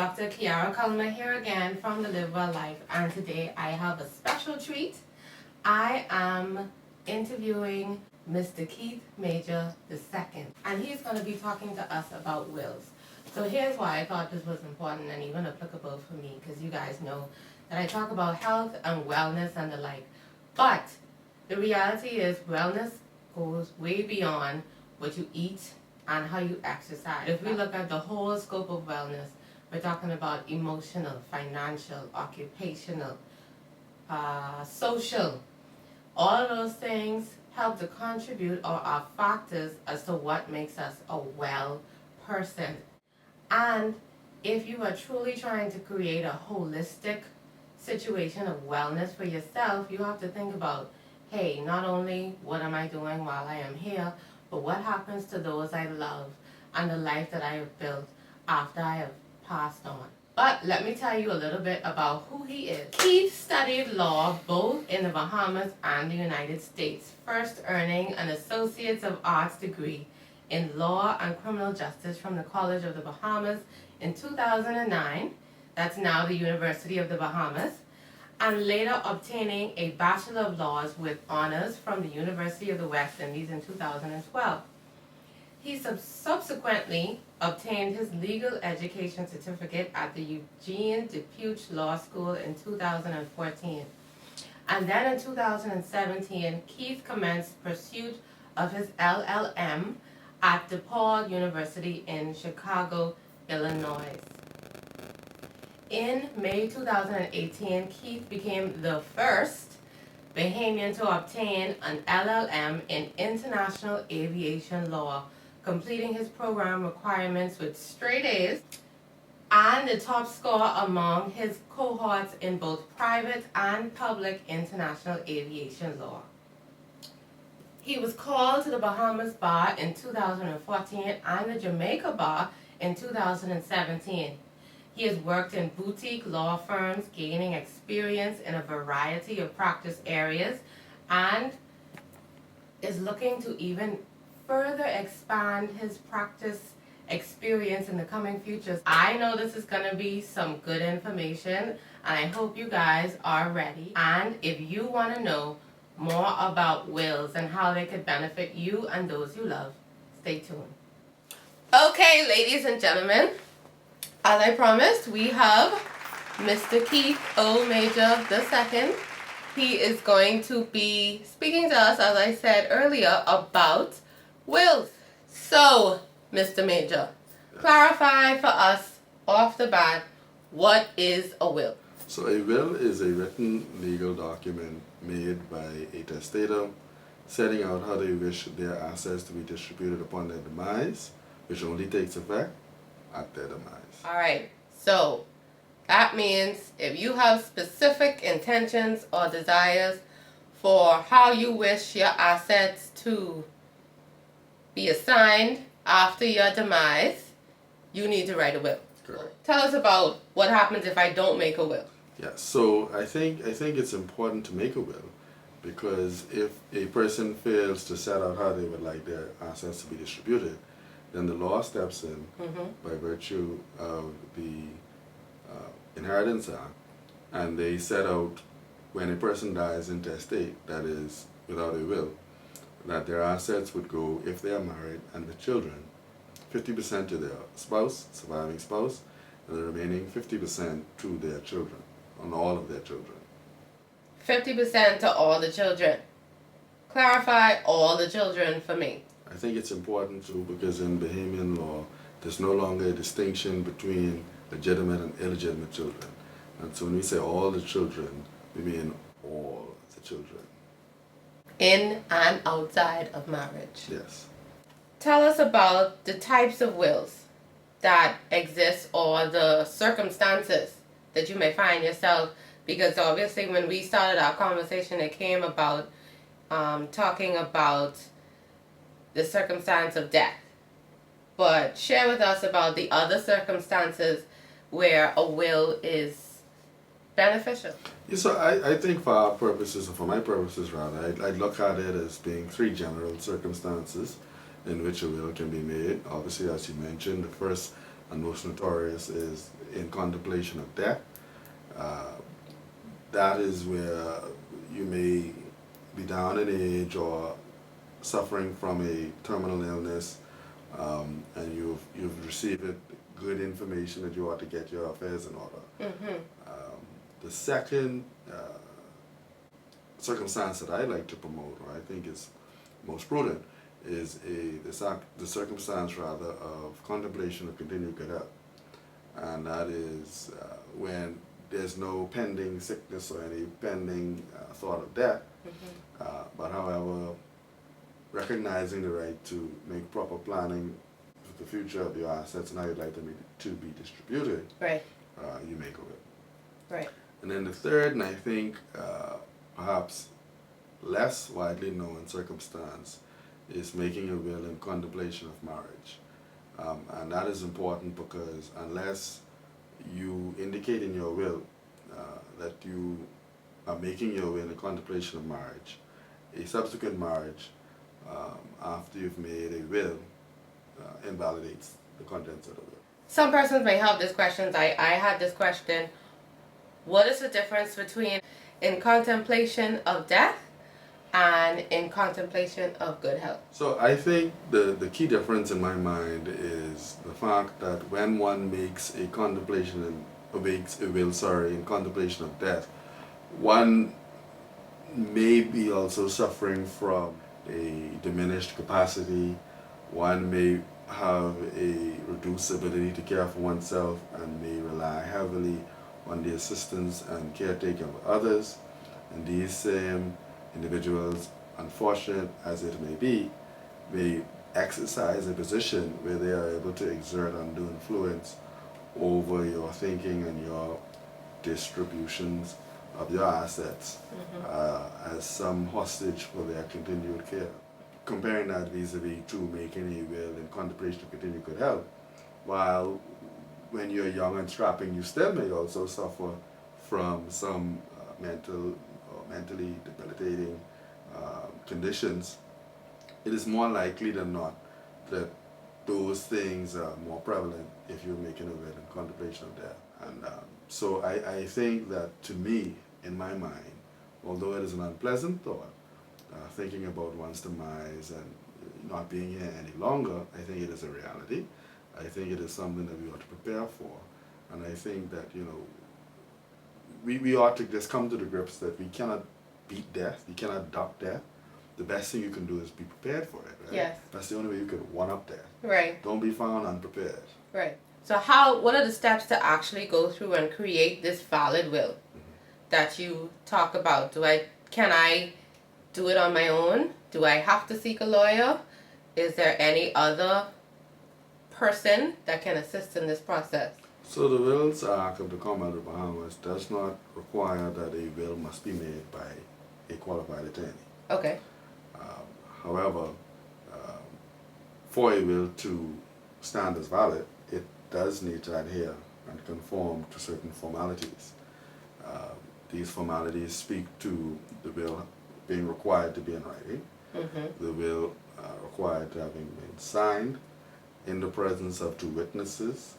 Dr. Kiara Culmer here again from The Live Well Life, and today I have a special treat. I am interviewing Mr. Keith Major II, and he's going to be talking to us about wills. So here's why I thought this was important and even applicable for me, because you guys know that I talk about health and wellness and the like. But the reality is wellness goes way beyond what you eat and how you exercise. If we look at the whole scope of wellness, we're talking about emotional, financial, occupational, social. All of those things help to contribute or are factors as to what makes us a well person. And if you are truly trying to create a holistic situation of wellness for yourself, you have to think about, hey, not only what am I doing while I am here, but what happens to those I love and the life that I have built after I have passed on. But let me tell you a little bit about who he is. Keith studied law both in the Bahamas and the United States, first earning an Associates of Arts degree in Law and Criminal Justice from the College of the Bahamas in 2009. That's now the University of the Bahamas. And later obtaining a Bachelor of Laws with honors from the University of the West Indies in 2012. He subsequently obtained his legal education certificate at the Eugene DePuch Law School in 2014. And then in 2017, Keith commenced pursuit of his LLM at DePaul University in Chicago, Illinois. In May 2018, Keith became the first Bahamian to obtain an LLM in International Aviation Law, completing his program requirements with straight A's and the top score among his cohorts in both private and public international aviation law. He was called to the Bahamas Bar in 2014 and the Jamaica Bar in 2017. He has worked in boutique law firms, gaining experience in a variety of practice areas, and is looking to even further expand his practice experience in the coming future. I know this is going to be some good information, and I hope you guys are ready. And if you want to know more about wills and how they could benefit you and those you love, stay tuned. Okay, ladies and gentlemen, as I promised, we have Mr. Keith O. Major II. He is going to be speaking to us, as I said earlier, about wills. So, Mr. Major, clarify for us off the bat, what is a will? So a will is a written legal document made by a testator setting out how they wish their assets to be distributed upon their demise, which only takes effect at their demise. Alright, so that means if you have specific intentions or desires for how you wish your assets to be assigned after your demise, you need to write a will. Correct. Tell us about what happens if I don't make a will. Yeah, so I think it's important to make a will, because if a person fails to set out how they would like their assets to be distributed, then the law steps in by virtue of the Inheritance Act, and they set out when a person dies intestate, that is without a will, that their assets would go, if they are married and with children, 50% to their spouse, surviving spouse, and the remaining 50% to their children, on all of their children. 50% to all the children. Clarify all the children for me. I think it's important too, because in Bahamian law, there's no longer a distinction between legitimate and illegitimate children. And so when we say all the children, we mean all the children. In and outside of marriage. Yes. Tell us about the types of wills that exist or the circumstances that you may find yourself, because obviously when we started our conversation, it came about talking about the circumstance of death. But share with us about the other circumstances where a will is beneficial. Yeah, so I think for our purposes, or for my purposes rather, I'd look at it as being three general circumstances in which a will can be made. Obviously, as you mentioned, the first and most notorious is in contemplation of death. That is where you may be down in age or suffering from a terminal illness, and you've received good information that you ought to get your affairs in order. The second circumstance that I like to promote, or I think is most prudent, is the circumstance rather of contemplation of continued good health, and that is when there's no pending sickness or any pending thought of death, but however, recognizing the right to make proper planning for the future of your assets and how you'd like them to be distributed, Right. You make a will. Right. And then the third, and I think perhaps less widely known circumstance, is making a will in contemplation of marriage. And that is important because unless you indicate in your will that you are making your will in contemplation of marriage, a subsequent marriage after you've made a will invalidates the contents of the will. Some persons may have these questions. I had this question. What is the difference between in contemplation of death and in contemplation of good health? So I think the key difference in my mind is the fact that when one makes a will in contemplation of death, one may be also suffering from a diminished capacity. One may have a reduced ability to care for oneself and may rely heavily on the assistance and caretaking of others. And these same individuals, unfortunate as it may be, may exercise a position where they are able to exert undue influence over your thinking and your distributions of your assets as some hostage for their continued care. Comparing that vis-a-vis to making a will in contemplation of continued good health, while when you're young and strapping, you still may also suffer from some mental or mentally debilitating conditions, it is more likely than not that those things are more prevalent if you're making a will in contemplation of death. And so I think that, to me, in my mind, although it is an unpleasant thought, thinking about one's demise and not being here any longer, I think it is a reality. I think it is something that we ought to prepare for. And I think that, we ought to just come to the grips that we cannot beat death, you cannot duck death. The best thing you can do is be prepared for it, right? Yes. That's the only way you could one-up death. Right. Don't be found unprepared. Right. So what are the steps to actually go through and create this valid will that you talk about? Can I do it on my own? Do I have to seek a lawyer? Is there any other person that can assist in this process? So the Wills Act of the Commonwealth of Bahamas does not require that a will must be made by a qualified attorney. Okay. However, for a will to stand as valid, it does need to adhere and conform to certain formalities. These formalities speak to the will being required to be in writing, the will required to having been signed in the presence of two witnesses,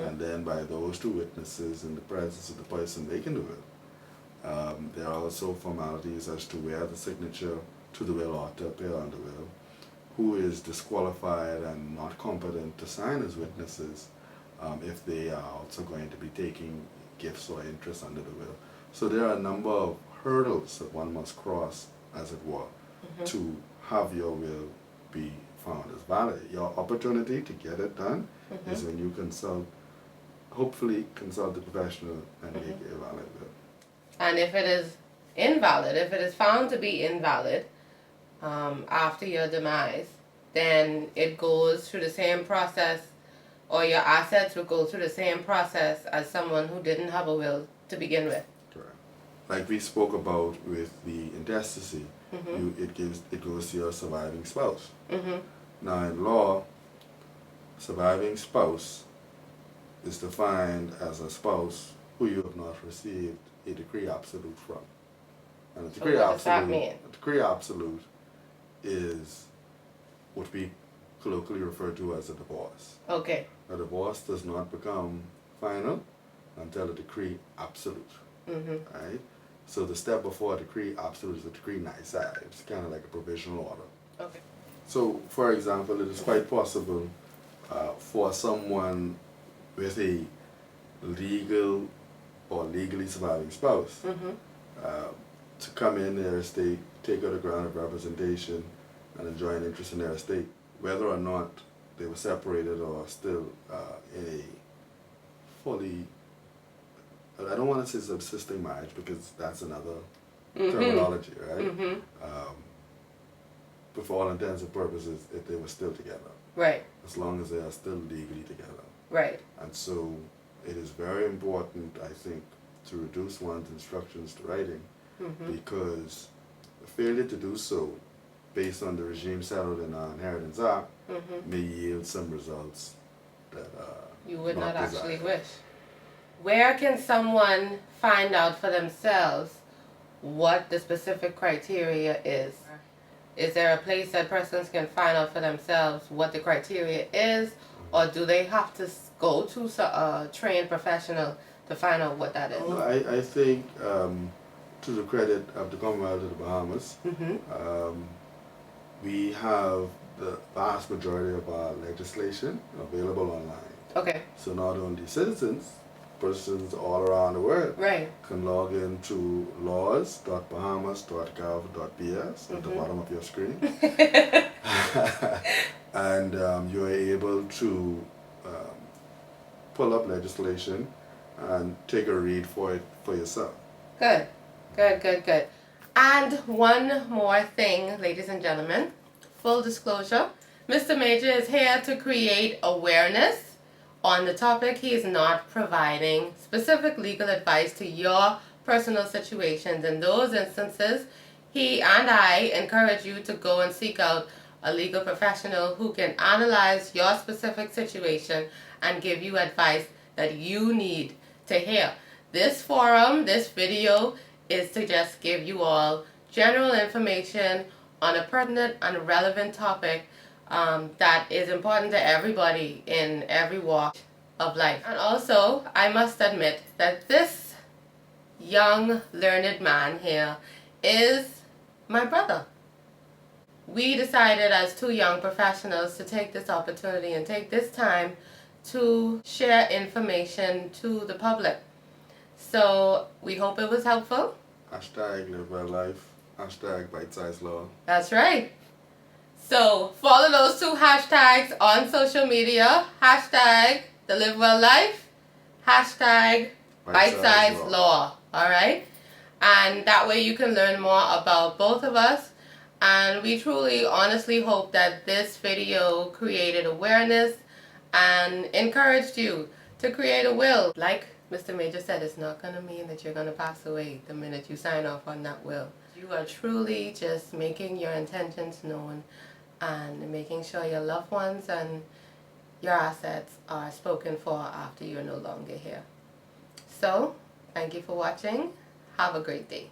and then by those two witnesses in the presence of the person making the will. There are also formalities as to where the signature to the will ought to appear on the will, who is disqualified and not competent to sign as witnesses if they are also going to be taking gifts or interest under the will. So there are a number of hurdles that one must cross, as it were, to have your will be found as valid. Your opportunity to get it done is when you hopefully consult the professional and make a valid will. And if it is invalid, if it is found to be invalid after your demise, then it goes through the same process, or your assets will go through the same process as someone who didn't have a will to begin with. Correct. Like we spoke about with the intestacy, it goes to your surviving spouse. Now in law, surviving spouse is defined as a spouse who you have not received a decree absolute from. And a decree what does that mean? A decree absolute is what we colloquially refer to as a divorce. Okay. A divorce does not become final until a decree absolute. Mm-hmm. Right? So the step before a decree absolute is a decree nisi. It's kind of like a provisional order. Okay. So, for example, it is quite possible for someone with a legal or legally surviving spouse Mm-hmm. to come in their estate, take out a grant of representation, and enjoy an interest in their estate, whether or not they were separated or still in a fully, I don't want to say subsisting marriage because that's another terminology, right? Mm-hmm. But for all intents and purposes, if they were still together, Right. as long as they are still legally together. Right. And so it is very important, I think, to reduce one's instructions to writing, Mm-hmm. because the failure to do so, based on the regime settled in our Inheritance Act, Mm-hmm. may yield some results that You would not desired. actually wish. Where can someone find out for themselves what the specific criteria is? Is there a place that persons can find out for themselves what the criteria is, or do they have to go to a trained professional to find out what that is? No, I think, to the credit of the Commonwealth of the Bahamas, Mm-hmm. we have the vast majority of our legislation available online. Okay. So not only citizens, persons all around the world Right. can log into laws.bahamas.gov.bs at the bottom of your screen. And you are able to pull up legislation and take a read for it for yourself. Good. Good, good, good. And one more thing, ladies and gentlemen. Full disclosure, Mr. Major is here to create awareness on the topic. He is not providing specific legal advice to your personal situations. In those instances, he and I encourage you to go and seek out a legal professional who can analyze your specific situation and give you advice that you need to hear. This forum, this video, is to just give you all general information on a pertinent and relevant topic that is important to everybody in every walk of life. And also, I must admit that this young, learned man here is my brother. We decided as two young professionals to take this opportunity and take this time to share information to the public. So we hope it was helpful. #LiveWellLife, #bitesizelaw. That's right. So follow those two hashtags on social media. #thelivewelllife, #bitesizelaw. Alright? And that way you can learn more about both of us. And we truly, honestly hope that this video created awareness and encouraged you to create a will. Like Mr. Major said, it's not going to mean that you're going to pass away the minute you sign off on that will. You are truly just making your intentions known and making sure your loved ones and your assets are spoken for after you're no longer here. So, thank you for watching. Have a great day.